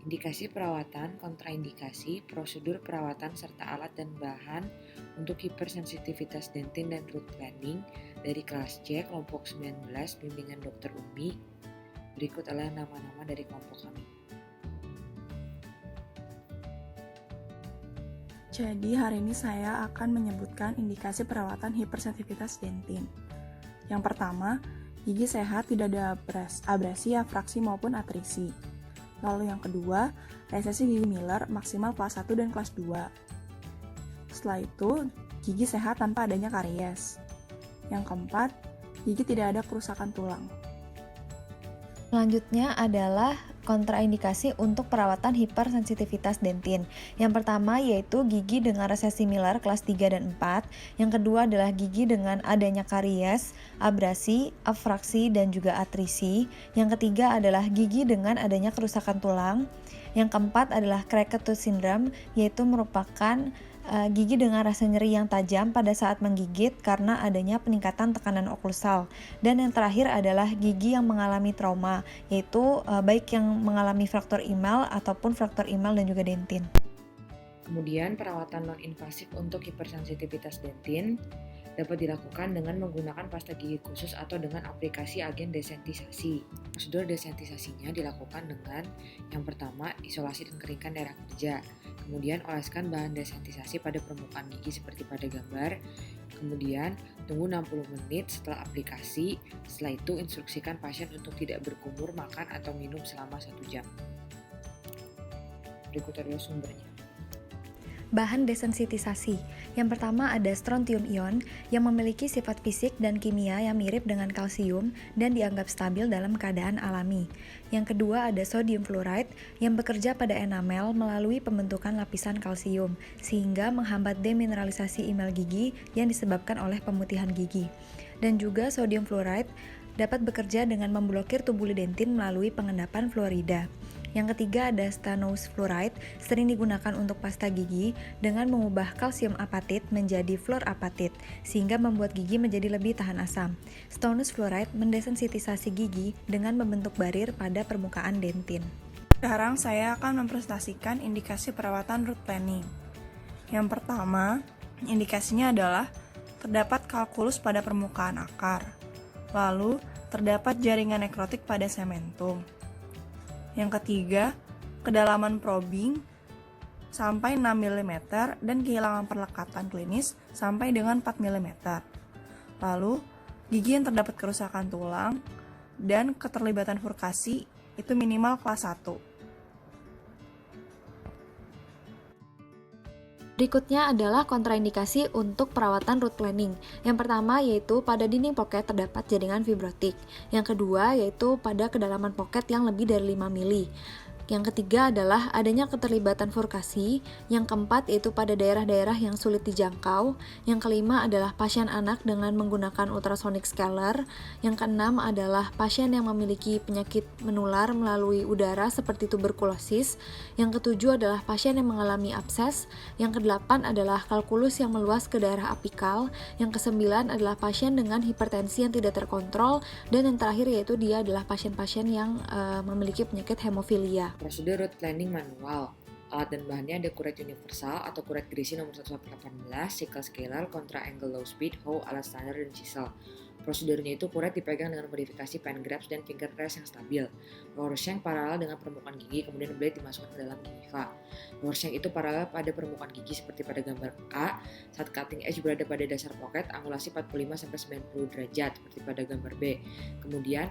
Indikasi perawatan, kontraindikasi, prosedur perawatan serta alat dan bahan untuk hipersensitivitas dentin dan root planning dari kelas C kelompok 19 bimbingan Dr. Umi. Berikut adalah nama-nama dari kelompok kami. Jadi hari ini saya akan menyebutkan indikasi perawatan hipersensitivitas dentin. Yang pertama, gigi sehat tidak ada abrasi, afraksi maupun atrisi. Lalu yang kedua, resesi gigi Miller maksimal kelas 1 dan kelas 2. Setelah itu, gigi sehat tanpa adanya karies. Yang keempat, gigi tidak ada kerusakan tulang. Selanjutnya adalah kontraindikasi untuk perawatan hipersensitivitas dentin. Yang pertama yaitu gigi dengan resesi Miller kelas 3 dan 4. Yang kedua adalah gigi dengan adanya karies, abrasi, afraksi, dan juga atrisi. Yang ketiga adalah gigi dengan adanya kerusakan tulang. Yang keempat adalah cracked tooth syndrome, yaitu merupakan gigi dengan rasa nyeri yang tajam pada saat menggigit karena adanya peningkatan tekanan oklusal. Dan yang terakhir adalah gigi yang mengalami trauma, yaitu baik yang mengalami fraktur emal ataupun fraktur emal dan juga dentin. Kemudian perawatan non-invasif untuk hipersensitivitas dentin dapat dilakukan dengan menggunakan pasta gigi khusus atau dengan aplikasi agen desentisasi. Prosedur desentisasinya dilakukan dengan yang pertama, isolasi dan keringkan daerah kerja. Kemudian oleskan bahan desentisasi pada permukaan gigi seperti pada gambar. Kemudian tunggu 60 menit setelah aplikasi. Setelah itu instruksikan pasien untuk tidak berkumur, makan atau minum selama 1 jam. Berikut adalah sumbernya. Bahan desensitisasi. Yang pertama ada strontium ion yang memiliki sifat fisik dan kimia yang mirip dengan kalsium dan dianggap stabil dalam keadaan alami. Yang kedua ada sodium fluoride yang bekerja pada enamel melalui pembentukan lapisan kalsium sehingga menghambat demineralisasi emal gigi yang disebabkan oleh pemutihan gigi. Dan juga sodium fluoride dapat bekerja dengan memblokir tubuli dentin melalui pengendapan fluorida. Yang ketiga ada stannous fluoride, sering digunakan untuk pasta gigi dengan mengubah kalsium apatit menjadi fluorapatit, sehingga membuat gigi menjadi lebih tahan asam. Stannous fluoride mendesensitisasi gigi dengan membentuk barir pada permukaan dentin. Sekarang saya akan mempresentasikan indikasi perawatan root planning. Yang pertama, indikasinya adalah terdapat kalkulus pada permukaan akar. Lalu, terdapat jaringan nekrotik pada sementum. Yang ketiga, kedalaman probing sampai 6 mm dan kehilangan perlekatan klinis sampai dengan 4 mm. Lalu, gigi yang terdapat kerusakan tulang dan keterlibatan furkasi itu minimal kelas 1. Berikutnya adalah kontraindikasi untuk perawatan root planning. Yang pertama yaitu pada dinding pocket terdapat jaringan fibrotik. Yang kedua yaitu pada kedalaman pocket yang lebih dari 5 mili. Yang ketiga adalah adanya keterlibatan furkasi. Yang keempat yaitu pada daerah-daerah yang sulit dijangkau. Yang kelima adalah pasien anak dengan menggunakan ultrasonic scaler. Yang keenam adalah pasien yang memiliki penyakit menular melalui udara seperti tuberkulosis. Yang ketujuh adalah pasien yang mengalami abses. Yang kedelapan adalah kalkulus yang meluas ke daerah apikal. Yang kesembilan adalah pasien dengan hipertensi yang tidak terkontrol. Dan yang terakhir yaitu dia adalah pasien-pasien yang memiliki penyakit hemofilia. Prosedur root planning manual. Alat dan bahannya ada kuret universal atau kuret gerisi nomor 1/18, sickle scaler, kontra angle low speed, hoe, alat standar, dan chisel. Prosedurnya itu kuret dipegang dengan modifikasi pen grabs dan finger press yang stabil. Lower shank paralel dengan permukaan gigi, kemudian blade dimasukkan ke dalam gingiva. Lower shank itu paralel pada permukaan gigi seperti pada gambar A. Saat cutting edge berada pada dasar pocket, angulasi 45-90 derajat seperti pada gambar B. Kemudian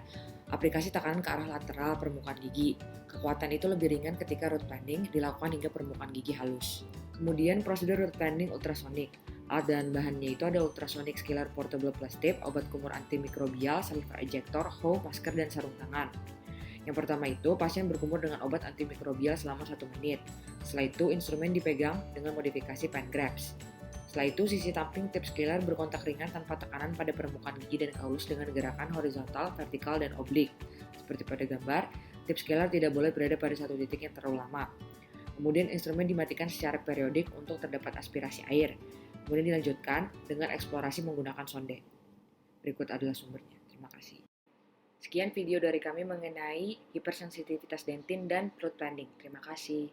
aplikasi tekanan ke arah lateral permukaan gigi. Kekuatan itu lebih ringan ketika root planning dilakukan hingga permukaan gigi halus. Kemudian prosedur root planning ultrasonic. Alat dan bahannya itu ada ultrasonic scaler portable plus tape, obat kumur antimikrobial, saliva ejector, hoe, masker, dan sarung tangan. Yang pertama itu, pasien berkumur dengan obat antimikrobial selama 1 menit. Setelah itu, instrumen dipegang dengan modifikasi pen grabs. Setelah itu, sisi tamping tip scaler berkontak ringan tanpa tekanan pada permukaan gigi dan kaulus dengan gerakan horizontal, vertikal, dan oblik. Seperti pada gambar, tip scaler tidak boleh berada pada satu titik yang terlalu lama. Kemudian instrumen dimatikan secara periodik untuk terdapat aspirasi air. Kemudian dilanjutkan dengan eksplorasi menggunakan sonde. Berikut adalah sumbernya. Terima kasih. Sekian video dari kami mengenai hipersensitivitas dentin dan root planing. Terima kasih.